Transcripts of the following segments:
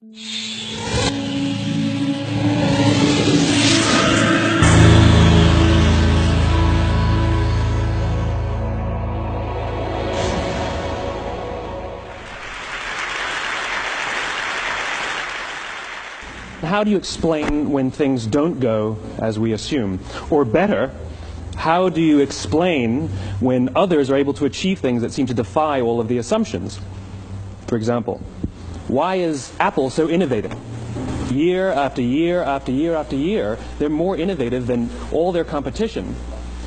How do you explain when things don't go as we assume? Or better, how do you explain when others are able to achieve things that seem to defy all of the assumptions? For example, why is Apple so innovative? Year after year after year after year, they're more innovative than all their competition.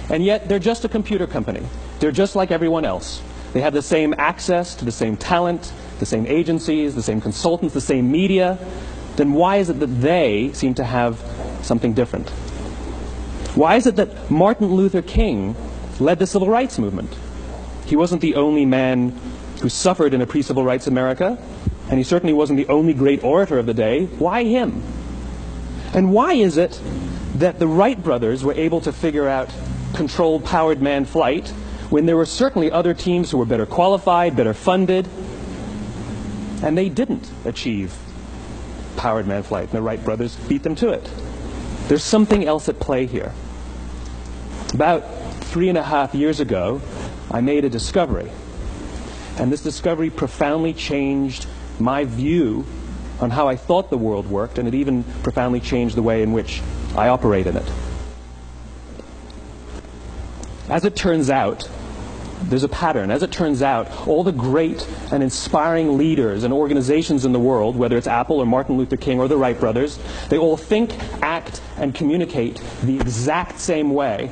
And yet, they're just a computer company. They're just like everyone else. They have the same access to the same talent, the same agencies, the same consultants, the same media. Then why is it that they seem to have something different? Why is it that Martin Luther King led the civil rights movement? He wasn't the only man who suffered in a pre-civil rights America, and he certainly wasn't the only great orator of the day. Why him? And why is it that the Wright brothers were able to figure out controlled powered manned flight when there were certainly other teams who were better qualified, better funded, and they didn't achieve powered manned flight, and the Wright brothers beat them to it? There's something else at play here. About 3.5 years ago, I made a discovery, and this discovery profoundly changed my view on how I thought the world worked, and it even profoundly changed the way in which I operate in it. As it turns out, there's a pattern. As it turns out, all the great and inspiring leaders and organizations in the world, whether it's Apple or Martin Luther King or the Wright brothers, they all think, act, and communicate the exact same way,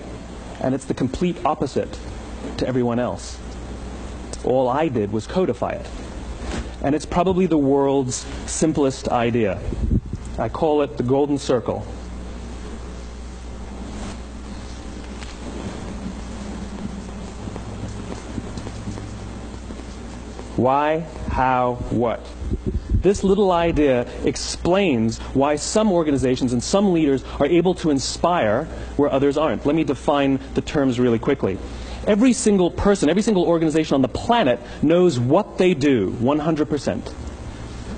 and it's the complete opposite to everyone else. All I did was codify it. And it's probably the world's simplest idea. I call it the golden circle. Why, how, what? This little idea explains why some organizations and some leaders are able to inspire where others aren't. Let me define the terms really quickly. Every single person, every single organization on the planet knows what they do 100%.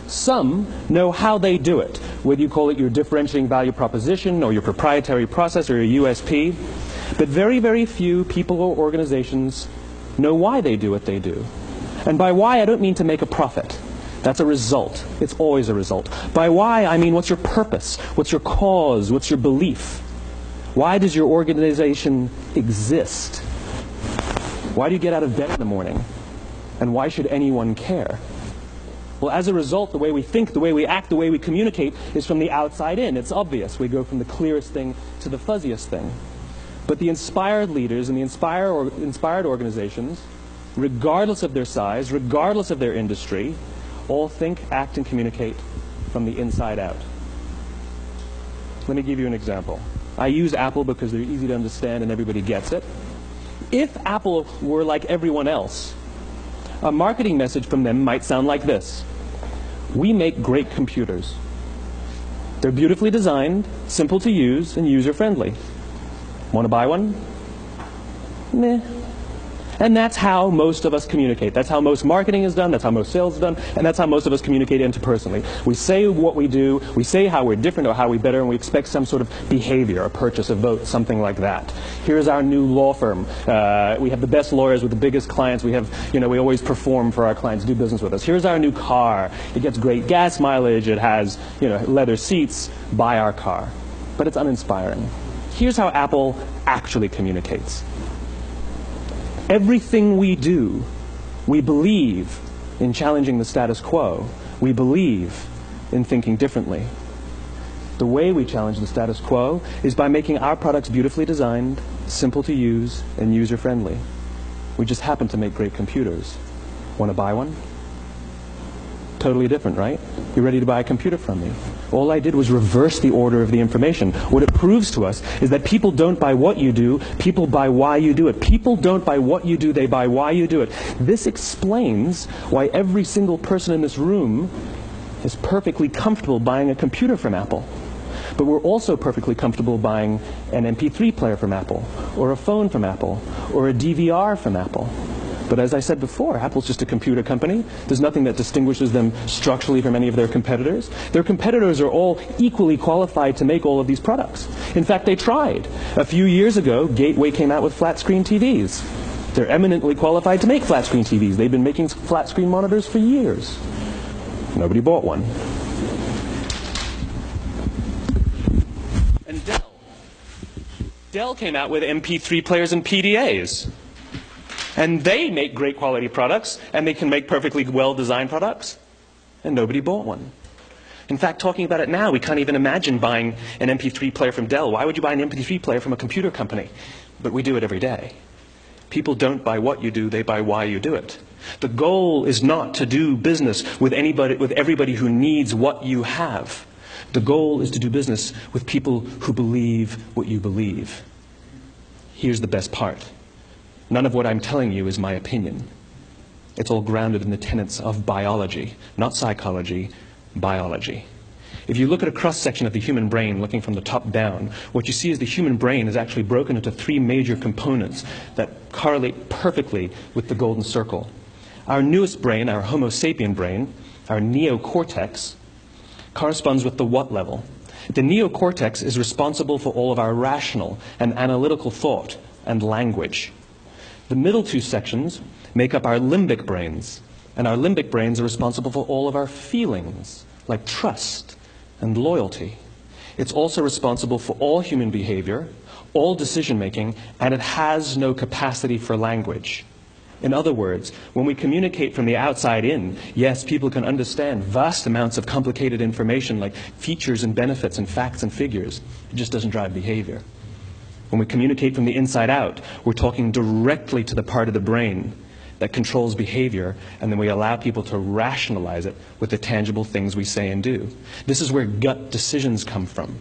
Some know how they do it, whether you call it your differentiating value proposition or your proprietary process or your USP. But very, very few people or organizations know why they do what they do. And by why, I don't mean to make a profit. That's a result. It's always a result. By why, I mean what's your purpose? What's your cause? What's your belief? Why does your organization exist? Why do you get out of bed in the morning? And why should anyone care? Well, as a result, the way we think, the way we act, the way we communicate is from the outside in. It's obvious. We go from the clearest thing to the fuzziest thing. But the inspired leaders and the inspired organizations, regardless of their size, regardless of their industry, all think, act, and communicate from the inside out. Let me give you an example. I use Apple because they're easy to understand and everybody gets it. If Apple were like everyone else, a marketing message from them might sound like this. We make great computers. They're beautifully designed, simple to use, and user-friendly. Want to buy one? Meh. And that's how most of us communicate. That's how most marketing is done, that's how most sales is done, and that's how most of us communicate interpersonally. We say what we do, we say how we're different or how we're better, and we expect some sort of behavior, a purchase, a vote, something like that. Here's our new law firm. We have the best lawyers with the biggest clients. We have, we always perform for our clients, do business with us. Here's our new car. It gets great gas mileage. It has, leather seats. Buy our car. But it's uninspiring. Here's how Apple actually communicates. Everything we do, we believe in challenging the status quo. We believe in thinking differently. The way we challenge the status quo is by making our products beautifully designed, simple to use, and user-friendly. We just happen to make great computers. Want to buy one? Totally different, right? You're ready to buy a computer from me. All I did was reverse the order of the information. What it proves to us is that people don't buy what you do, people buy why you do it. People don't buy what you do, they buy why you do it. This explains why every single person in this room is perfectly comfortable buying a computer from Apple. But we're also perfectly comfortable buying an MP3 player from Apple, or a phone from Apple, or a DVR from Apple. But as I said before, Apple's just a computer company. There's nothing that distinguishes them structurally from any of their competitors. Their competitors are all equally qualified to make all of these products. In fact, they tried. A few years ago, Gateway came out with flat-screen TVs. They're eminently qualified to make flat-screen TVs. They've been making flat-screen monitors for years. Nobody bought one. And Dell came out with MP3 players and PDAs. And they make great quality products, and they can make perfectly well-designed products, and nobody bought one. In fact, talking about it now, we can't even imagine buying an MP3 player from Dell. Why would you buy an MP3 player from a computer company? But we do it every day. People don't buy what you do, they buy why you do it. The goal is not to do business with everybody who needs what you have. The goal is to do business with people who believe what you believe. Here's the best part. None of what I'm telling you is my opinion. It's all grounded in the tenets of biology, not psychology, biology. If you look at a cross-section of the human brain, looking from the top down, what you see is the human brain is actually broken into three major components that correlate perfectly with the golden circle. Our newest brain, our Homo sapien brain, our neocortex, corresponds with the what level. The neocortex is responsible for all of our rational and analytical thought and language. The middle two sections make up our limbic brains, and our limbic brains are responsible for all of our feelings, like trust and loyalty. It's also responsible for all human behavior, all decision-making, and it has no capacity for language. In other words, when we communicate from the outside in, yes, people can understand vast amounts of complicated information like features and benefits and facts and figures. It just doesn't drive behavior. When we communicate from the inside out, we're talking directly to the part of the brain that controls behavior, and then we allow people to rationalize it with the tangible things we say and do. This is where gut decisions come from.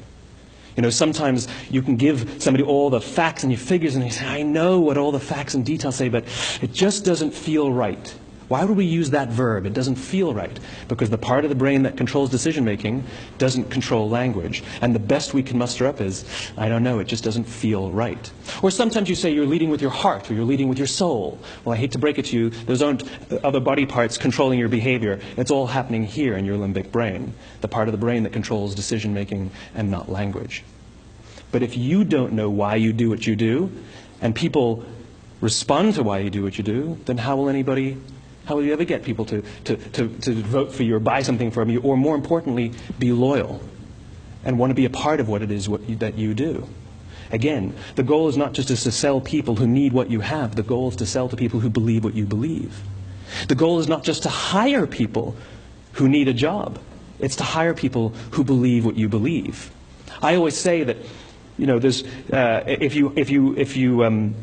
You know, sometimes you can give somebody all the facts and your figures, and they say, I know what all the facts and details say, but it just doesn't feel right. Why would we use that verb? It doesn't feel right. Because the part of the brain that controls decision-making doesn't control language. And the best we can muster up is, I don't know, it just doesn't feel right. Or sometimes you say you're leading with your heart, or you're leading with your soul. Well, I hate to break it to you, those aren't other body parts controlling your behavior. It's all happening here in your limbic brain, the part of the brain that controls decision-making and not language. But if you don't know why you do what you do, and people respond to why you do what you do, then how will you ever get people to vote for you or buy something from you, or more importantly, be loyal and want to be a part of what it is that you do? Again, the goal is not just to sell people who need what you have. The goal is to sell to people who believe what you believe. The goal is not just to hire people who need a job. It's to hire people who believe what you believe. I always say that, you know, there's, if you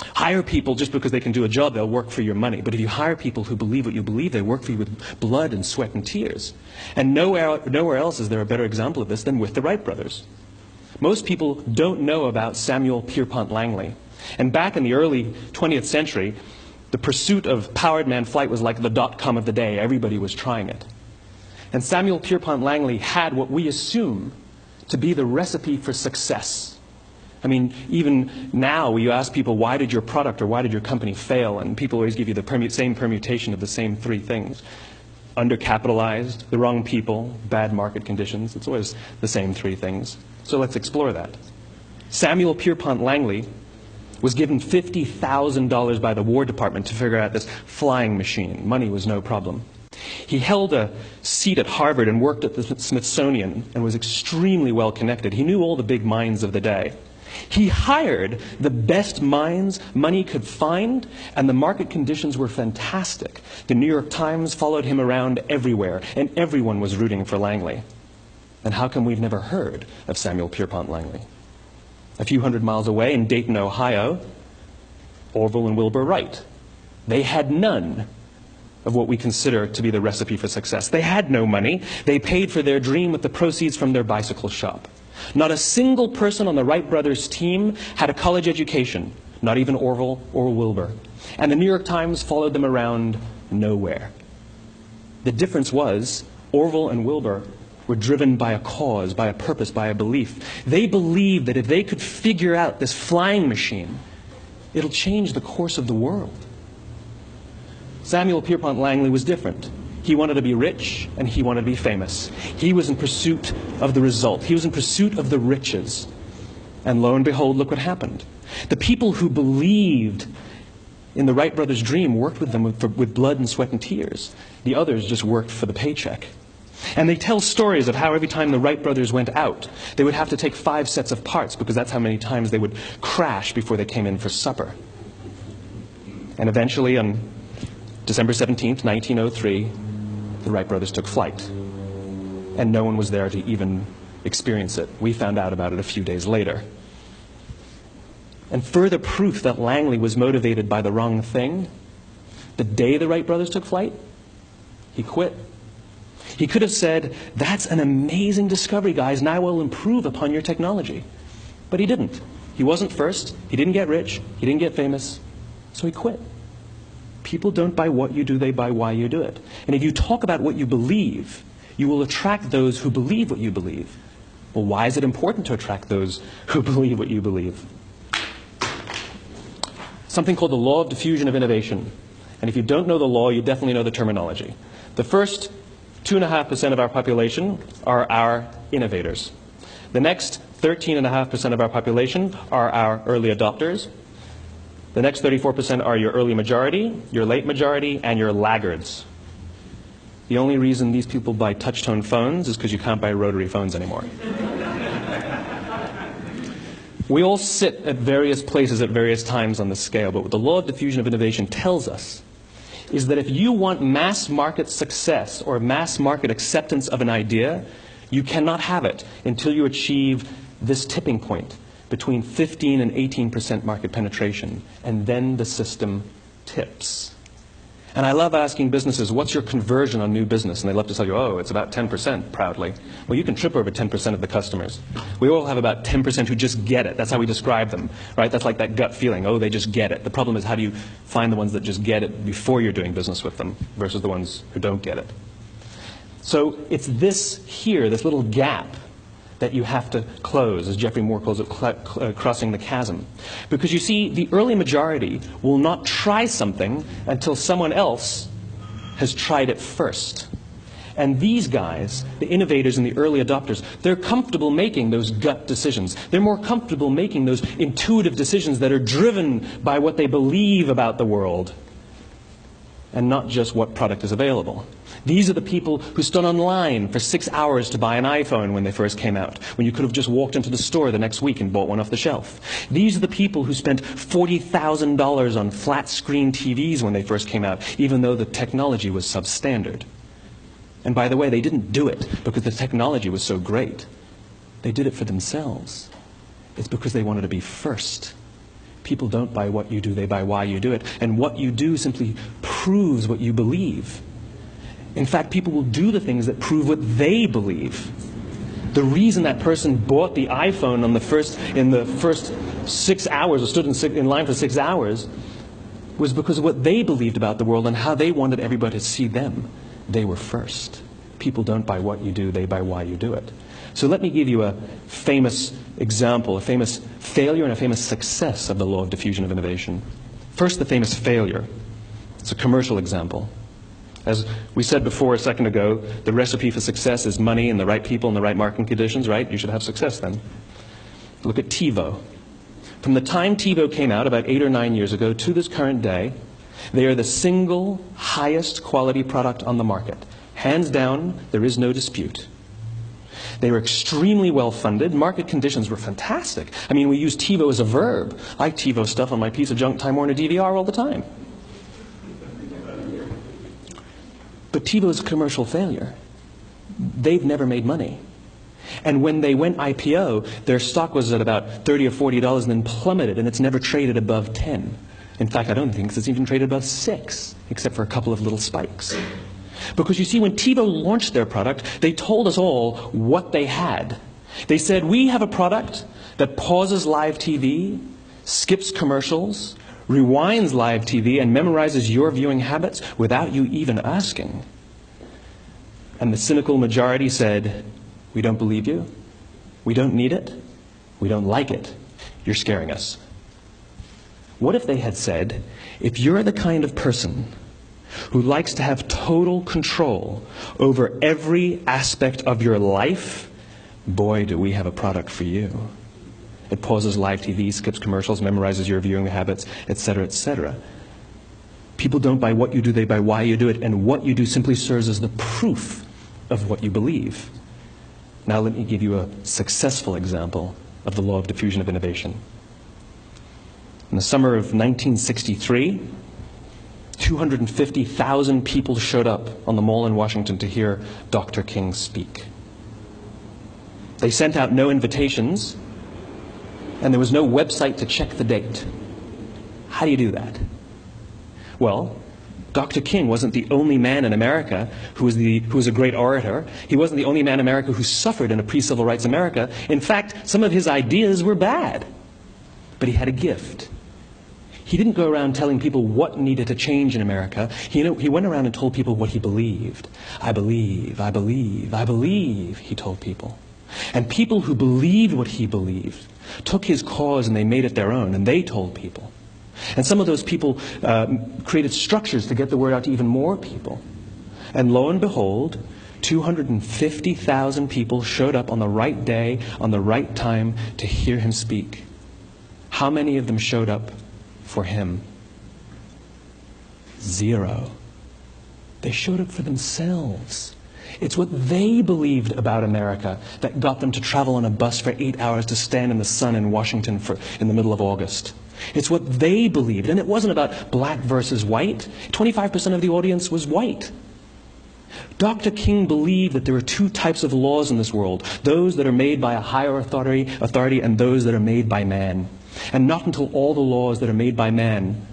hire people just because they can do a job, they'll work for your money. But if you hire people who believe what you believe, they work for you with blood and sweat and tears. And nowhere else is there a better example of this than with the Wright brothers. Most people don't know about Samuel Pierpont Langley. And back in the early 20th century, the pursuit of powered man flight was like the dot-com of the day. Everybody was trying it. And Samuel Pierpont Langley had what we assume to be the recipe for success. I mean, even now, you ask people, why did your product or why did your company fail? And people always give you the same permutation of the same three things. Undercapitalized, the wrong people, bad market conditions. It's always the same three things. So let's explore that. Samuel Pierpont Langley was given $50,000 by the War Department to figure out this flying machine. Money was no problem. He held a seat at Harvard and worked at the Smithsonian and was extremely well connected. He knew all the big minds of the day. He hired the best minds money could find, and the market conditions were fantastic. The New York Times followed him around everywhere, and everyone was rooting for Langley. And how come we've never heard of Samuel Pierpont Langley? A few hundred miles away in Dayton, Ohio, Orville and Wilbur Wright. They had none of what we consider to be the recipe for success. They had no money. They paid for their dream with the proceeds from their bicycle shop. Not a single person on the Wright brothers' team had a college education, not even Orville or Wilbur. And the New York Times followed them around nowhere. The difference was Orville and Wilbur were driven by a cause, by a purpose, by a belief. They believed that if they could figure out this flying machine, it'll change the course of the world. Samuel Pierpont Langley was different. He wanted to be rich, and he wanted to be famous. He was in pursuit of the result. He was in pursuit of the riches. And lo and behold, look what happened. The people who believed in the Wright brothers' dream worked with them with blood and sweat and tears. The others just worked for the paycheck. And they tell stories of how every time the Wright brothers went out, they would have to take 5 sets of parts because that's how many times they would crash before they came in for supper. And eventually, on December 17th, 1903, the Wright brothers took flight. And no one was there to even experience it. We found out about it a few days later. And further proof that Langley was motivated by the wrong thing, the day the Wright brothers took flight, he quit. He could have said, "That's an amazing discovery, guys, and I will improve upon your technology." But he didn't. He wasn't first. He didn't get rich. He didn't get famous. So he quit. People don't buy what you do, they buy why you do it. And if you talk about what you believe, you will attract those who believe what you believe. Well, why is it important to attract those who believe what you believe? Something called the law of diffusion of innovation. And if you don't know the law, you definitely know the terminology. The first 2.5% of our population are our innovators. The next 13.5% of our population are our early adopters. The next 34% are your early majority, your late majority, and your laggards. The only reason these people buy touch-tone phones is because you can't buy rotary phones anymore. We all sit at various places at various times on the scale, but what the law of diffusion of innovation tells us is that if you want mass market success or mass market acceptance of an idea, you cannot have it until you achieve this tipping point between 15 and 18% market penetration, and then the system tips. And I love asking businesses, what's your conversion on new business? And they love to tell you, oh, it's about 10%, proudly. Well, you can trip over 10% of the customers. We all have about 10% who just get it. That's how we describe them, right? That's like that gut feeling, oh, they just get it. The problem is, how do you find the ones that just get it before you're doing business with them versus the ones who don't get it? So it's this here, this little gap, that you have to close, as Geoffrey Moore calls it, crossing the chasm. Because you see, the early majority will not try something until someone else has tried it first. And these guys, the innovators and the early adopters, they're comfortable making those gut decisions. They're more comfortable making those intuitive decisions that are driven by what they believe about the world, and not just what product is available. These are the people who stood online for 6 hours to buy an iPhone when they first came out, when you could have just walked into the store the next week and bought one off the shelf. These are the people who spent $40,000 on flat-screen TVs when they first came out, even though the technology was substandard. And by the way, they didn't do it because the technology was so great. They did it for themselves. It's because they wanted to be first. People don't buy what you do, they buy why you do it. And what you do simply proves what you believe. In fact, people will do the things that prove what they believe. The reason that person bought the iPhone in the first 6 hours, or stood in line for 6 hours, was because of what they believed about the world and how they wanted everybody to see them. They were first. People don't buy what you do, they buy why you do it. So let me give you a famous example, a famous failure and a famous success of the law of diffusion of innovation. First, the famous failure. It's a commercial example. As we said before a second ago, the recipe for success is money and the right people and the right marketing conditions, right? You should have success then. Look at TiVo. From the time TiVo came out about 8 or 9 years ago to this current day, they are the single highest quality product on the market. Hands down, there is no dispute. They were extremely well funded. Market conditions were fantastic. I mean, we use TiVo as a verb. I TiVo stuff on my piece of junk Time Warner DVR all the time. But TiVo is a commercial failure. They've never made money. And when they went IPO, their stock was at about $30 or $40 and then plummeted, and it's never traded above 10. In fact, I don't think it's even traded above 6, except for a couple of little spikes. Because you see, when TiVo launched their product, they told us all what they had. They said, we have a product that pauses live TV, skips commercials, rewinds live TV, and memorizes your viewing habits without you even asking. And the cynical majority said, we don't believe you, we don't need it, we don't like it, you're scaring us. What if they had said, if you're the kind of person who likes to have total control over every aspect of your life, boy, do we have a product for you. It pauses live TV, skips commercials, memorizes your viewing habits, etc., etc. People don't buy what you do, they buy why you do it, and what you do simply serves as the proof of what you believe. Now let me give you a successful example of the law of diffusion of innovation. In the summer of 1963, 250,000 people showed up on the Mall in Washington to hear Dr. King speak. They sent out no invitations, and there was no website to check the date. How do you do that? Well, Dr. King wasn't the only man in America who was a great orator. He wasn't the only man in America who suffered in a pre-civil rights America. In fact, some of his ideas were bad. But he had a gift. He didn't go around telling people what needed to change in America. He went around and told people what he believed. I believe, I believe, I believe, he told people. And people who believed what he believed took his cause and they made it their own, and they told people. And some of those people created structures to get the word out to even more people. And lo and behold, 250,000 people showed up on the right day, on the right time, to hear him speak. How many of them showed up for him? 0. They showed up for themselves. It's what they believed about America that got them to travel on a bus for 8 hours to stand in the sun in Washington in the middle of August. It's what they believed, and it wasn't about black versus white. 25% of the audience was white. Dr. King believed that there are two types of laws in this world, those that are made by a higher authority and those that are made by man. And not until all the laws that are made by man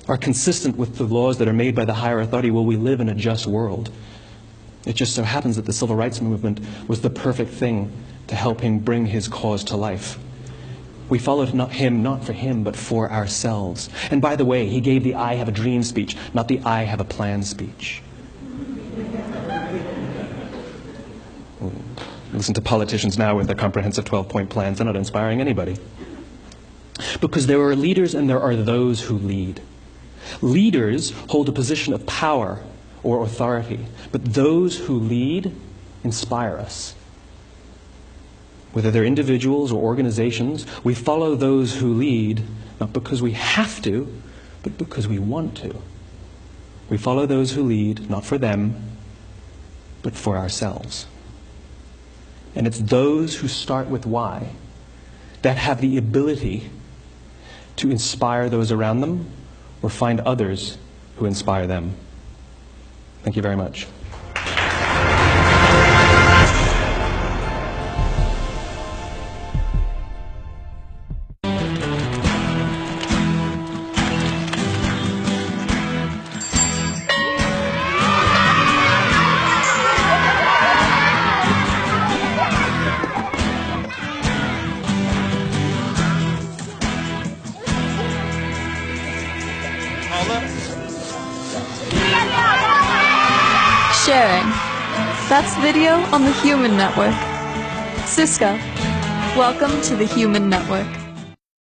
are consistent with the laws that are made by the higher authority will we live in a just world. It just so happens that the civil rights movement was the perfect thing to help him bring his cause to life. We followed him not for him, but for ourselves. And by the way, he gave the I have a dream speech, not the I have a plan speech. Listen to politicians now with their comprehensive 12-point plans. They're not inspiring anybody. Because there are leaders and there are those who lead. Leaders hold a position of power or authority, but those who lead inspire us. Whether they're individuals or organizations, we follow those who lead not because we have to, but because we want to. We follow those who lead not for them, but for ourselves. And it's those who start with why that have the ability to inspire those around them or find others who inspire them. Thank you very much. Sharing. That's video on the Human Network. Cisco, welcome to the Human Network.